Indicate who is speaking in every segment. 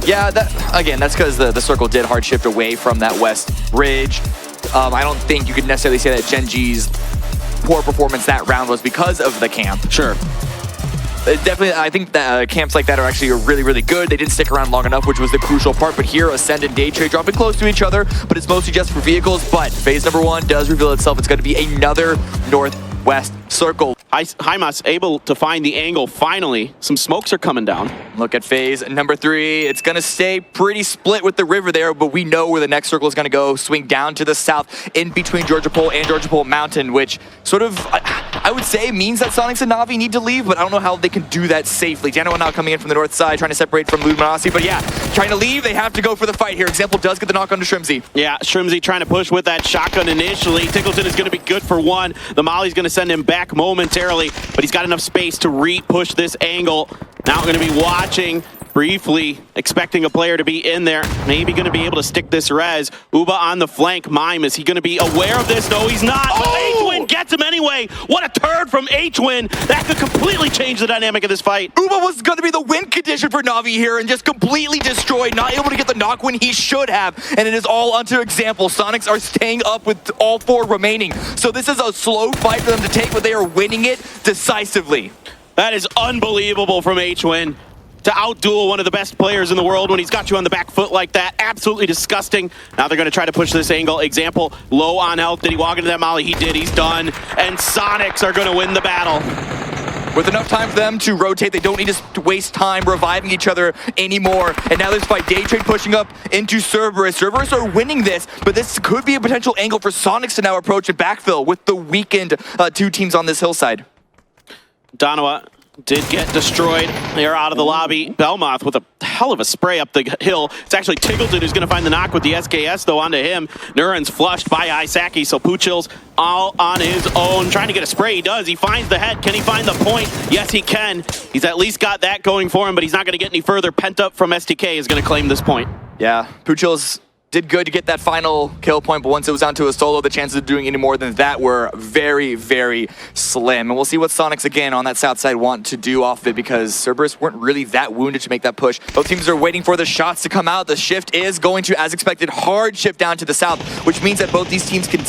Speaker 1: Yeah, again, that's because the circle did hard shift away from that west ridge. I don't think you could necessarily say that Gen.G's poor performance that round was because of the camp.
Speaker 2: Sure.
Speaker 1: Definitely, I think that camps like that are actually really, really good. They didn't stick around long enough, which was the crucial part. But here, Ascend and Day Trade dropping close to each other, but it's mostly just for vehicles. But phase number 1 does reveal itself. It's going to be another northwest circle.
Speaker 2: Hymas able to find the angle finally. Some smokes are coming down.
Speaker 1: Look at phase number 3. It's going to stay pretty split with the river there, but we know where the next circle is going to go. Swing down to the south in between Georgia Pole and Georgia Pole Mountain, which sort of, I would say, means that Sonics and Na'Vi need to leave, but I don't know how they can do that safely. Dano now coming in from the north side, trying to separate from Luminosity, but yeah, trying to leave, they have to go for the fight here. Example does get the knock on to Shrimzy.
Speaker 2: Yeah, Shrimzy trying to push with that shotgun initially. Tickleton is going to be good for 1. The Molly's going to send him back momentarily, but he's got enough space to re-push this angle. Now we're going to be watching briefly, expecting a player to be in there. Maybe going to be able to stick this res. Uba on the flank. Mime, is he going to be aware of this? No, he's not.
Speaker 1: Oh!
Speaker 2: H-Win gets him anyway. What a turd from H-Win. That could completely change the dynamic of this fight.
Speaker 1: Uba was going to be the win condition for Na'Vi here and just completely destroyed, not able to get the knock when he should have. And it is all onto Example. Sonics are staying up with all 4 remaining. So this is a slow fight for them to take, but they are winning it decisively.
Speaker 2: That is unbelievable from H-Win. To outduel one of the best players in the world when he's got you on the back foot like that. Absolutely disgusting. Now they're going to try to push this angle. Example, low on health. Did he walk into that molly? He did. He's done. And Sonics are going to win the battle.
Speaker 1: With enough time for them to rotate, they don't need to waste time reviving each other anymore. And now this fight, Day Trade pushing up into Cerberus. Cerberus are winning this, but this could be a potential angle for Sonics to now approach and backfill with the weakened 2 teams on this hillside.
Speaker 2: Donowa did get destroyed. They are out of the lobby. Belmoth with a hell of a spray up the hill. It's actually Tiggleton who's going to find the knock with the SKS, though, onto him. Nuren's flushed by Isaki, so Poochill's all on his own. Trying to get a spray. He does. He finds the head. Can he find the point? Yes, he can. He's at least got that going for him, but he's not going to get any further. Pent up from STK is going to claim this point.
Speaker 1: Yeah, Poochill's did good to get that final kill point, but once it was down to a solo, the chances of doing any more than that were very, very slim. And we'll see what Sonics, again, on that south side want to do off of it, because Cerberus weren't really that wounded to make that push. Both teams are waiting for the shots to come out. The shift is going to, as expected, hard shift down to the south, which means that both these teams can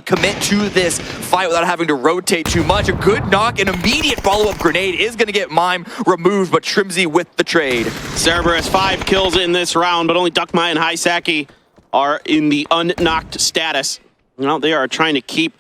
Speaker 1: commit to this fight without having to rotate too much. A good knock, an immediate follow-up grenade is going to get Mime removed, but Shrimzy with the trade.
Speaker 2: Cerberus 5 kills in this round, but only Duckmai and Hisaki are in the unknocked status. You know, they are trying to keep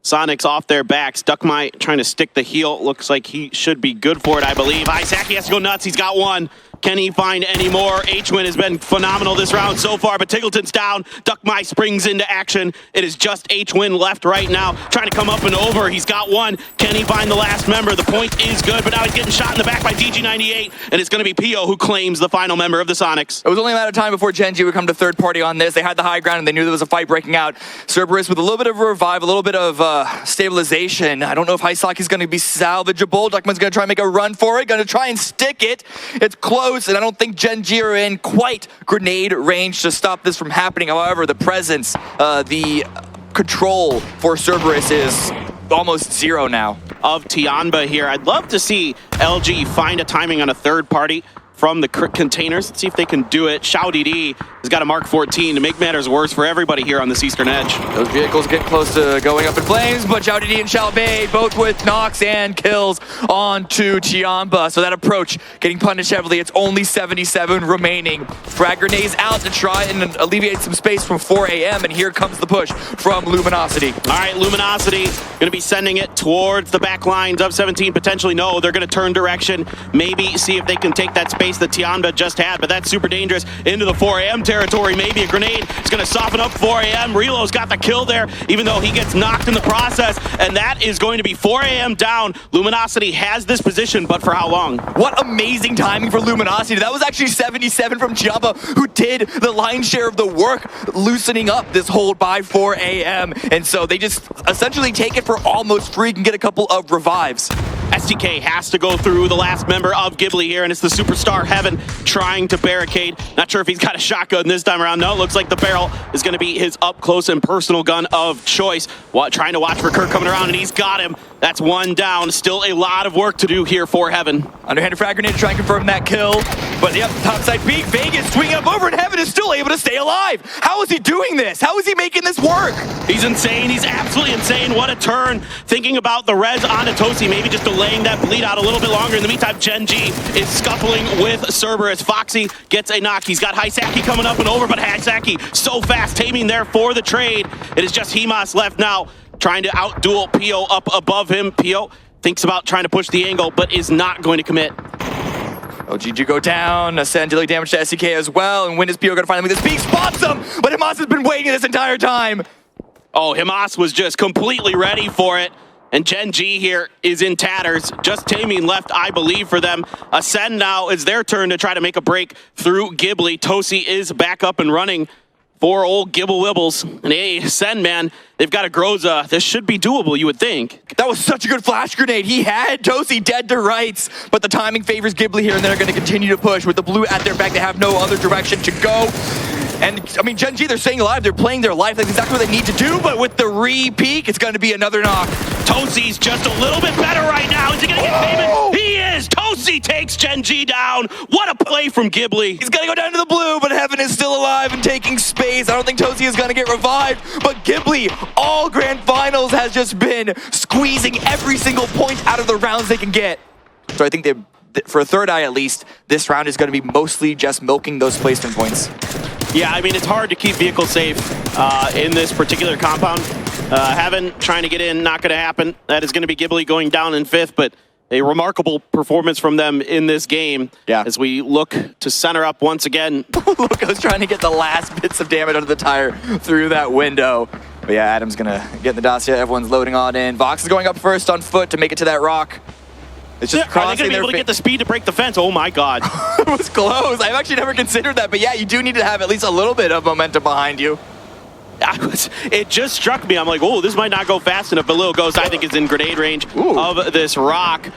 Speaker 2: Sonics off their backs. Duckmai trying to stick the heel. Looks like he should be good for it, I believe. Isaki has to go nuts. He's got 1. Can he find any more? H-Win has been phenomenal this round so far, but Tiggleton's down. Duckmai springs into action. It is just H-Win left right now, trying to come up and over. He's got 1. Can he find the last member? The point is good, but now he's getting shot in the back by DG98, and it's going to be Pio who claims the final member of the Sonics.
Speaker 1: It was only a matter of time before Gen.G would come to third party on this. They had the high ground, and they knew there was a fight breaking out. Cerberus with a little bit of a revive, a little bit of stabilization. I don't know if Hisaki's going to be salvageable. Duckman's going to try and make a run for it, going to try and stick it. It's close. And I don't think Gen.G are in quite grenade range to stop this from happening. However, the presence, the control for Cerberus is almost 0 now.
Speaker 2: Of Tianba here. I'd love to see LG find a timing on a third party from the containers. Let's see if they can do it. Xiao DD has got a Mark 14 to make matters worse for everybody here on this eastern edge.
Speaker 1: Those vehicles get close to going up in flames, but Xiao DD and Xiao Bei both with knocks and kills onto Tianba. So that approach getting punished heavily. It's only 77 remaining. Frag grenades out to try and alleviate some space from 4 a.m. And here comes the push from Luminosity.
Speaker 2: All right, Luminosity going to be sending it towards the back lines of 17. Potentially, no, they're going to turn direction. Maybe see if they can take that space that Tianba just had, but that's super dangerous into the 4 a.m. territory. Maybe a grenade is going to soften up 4 a.m. Relo's got the kill there, even though he gets knocked in the process, and that is going to be 4 a.m. down. Luminosity has this position, but for how long?
Speaker 1: What amazing timing for Luminosity. That was actually 77 from Tianba, who did the lion's share of the work loosening up this hold by 4 a.m. And so they just essentially take it for almost free and get a couple of revives.
Speaker 2: STK has to go through the last member of Ghibli here, and it's the Superstar Heaven trying to barricade. Not sure if he's got a shotgun this time around. No, it looks like the barrel is going to be his up-close and personal gun of choice. Trying to watch for Kirk coming around, and he's got him. That's 1 down. Still a lot of work to do here for Heaven.
Speaker 1: Underhanded frag grenade to try and confirm that kill. But yep, topside peak, Vegas swinging up over, and Heaven is still able to stay alive. How is he doing this? How is he making this work?
Speaker 2: He's insane. He's absolutely insane. What a turn. Thinking about the res onto Tosi, maybe just delaying that bleed out a little bit longer. In the meantime, Gen.G is scuffling with Cerberus. Foxy gets a knock. He's got Hisaki coming up and over, but Hisaki so fast, taming there for the trade. It is just Hemas left now, trying to out-duel Pio up above him. Pio thinks about trying to push the angle, but is not going to commit.
Speaker 1: GG go down, Ascend dealing damage to SEK as well, and when is Pio gonna finally make this peak? Spots him, but Hemas has been waiting this entire time.
Speaker 2: Oh, Hemas was just completely ready for it. And Gen.G here is in tatters. Just taming left, I believe, for them. Ascend now is their turn to try to make a break through Ghibli. Tosi is back up and running for old Gibble Wibbles. And hey, Ascend, man, they've got a Groza. This should be doable, you would think.
Speaker 1: That was such a good flash grenade. He had Tosi dead to rights, but the timing favors Ghibli here, and they're going to continue to push. With the blue at their back, they have no other direction to go. And, I mean, Gen.G, they're staying alive. They're playing their life. That's exactly what they need to do, but with the re-peak, it's going to be another knock.
Speaker 2: Tosi's just a little bit better right now. Is he going to get payment? He is! Tosi takes Gen.G down. What a play from Ghibli.
Speaker 1: He's going to go down to the blue, but Heaven is still alive and taking space. I don't think Tosi is going to get revived, but Ghibli, all grand finals, has just been squeezing every single point out of the rounds they can get. So I think for a third eye at least, this round is going to be mostly just milking those placement points.
Speaker 2: Yeah, I mean, it's hard to keep vehicles safe in this particular compound. Heaven trying to get in, not going to happen. That is going to be Ghibli going down in 5th, but a remarkable performance from them in this game.
Speaker 1: Yeah.
Speaker 2: As we look to center up once again.
Speaker 1: Look, I was trying to get the last bits of damage under the tire through that window. But yeah, Adam's going to get in the dossier. Everyone's loading on in. Vox is going up first on foot to make it to that rock. It's just
Speaker 2: Are they going to be able to get the speed to break the fence? Oh my god.
Speaker 1: It was close. I've actually never considered that, but yeah, you do need to have at least a little bit of momentum behind you.
Speaker 2: It just struck me. I'm like, oh, this might not go fast enough, but Lil Ghost, I think, is in grenade range of this rock.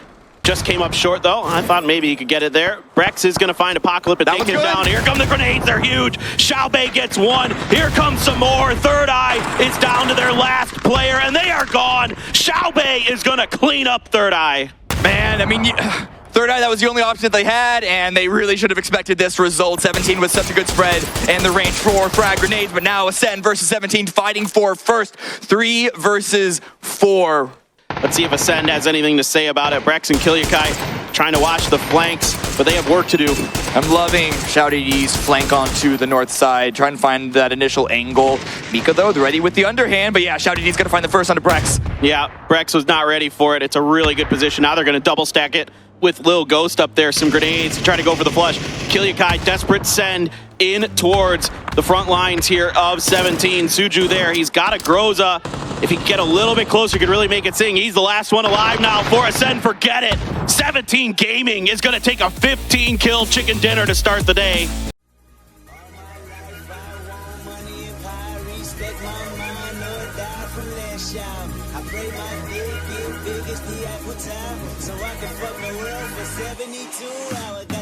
Speaker 2: Just came up short, though. I thought maybe he could get it there. Brex is going to find Apocalypse and take him down. Here come the grenades. They're huge. Xiaobei gets one. Here comes some more. Third Eye is down to their last player, and they are gone. Xiaobei is going to clean up Third Eye.
Speaker 1: Man, I mean, Third Eye, that was the only option that they had, and they really should have expected this result. 17 with such a good spread and the range for frag grenades, but now Ascend versus 17 fighting for first. 3 versus 4.
Speaker 2: Let's see if Ascend has anything to say about it. Brex and Kilyakai trying to watch the flanks, but they have work to do. I'm
Speaker 1: loving Xiaodid's flank onto the north side, trying to find that initial angle. Mika, though, ready with the underhand, but yeah, Xiaodid's going to find the first onto Brex.
Speaker 2: Yeah, Brex was not ready for it. It's a really good position. Now they're going to double stack it with Lil Ghost up there. Some grenades to try to go for the flush. Kilyakai, desperate send in towards the front lines here of 17. Suju there. He's got a Groza. If he could get a little bit closer, he could really make it sing. He's the last one alive now for Ascend. Forget it. 17 Gaming is going to take a 15-kill chicken dinner to start the day.
Speaker 3: So I can fuck the world for 72 hours.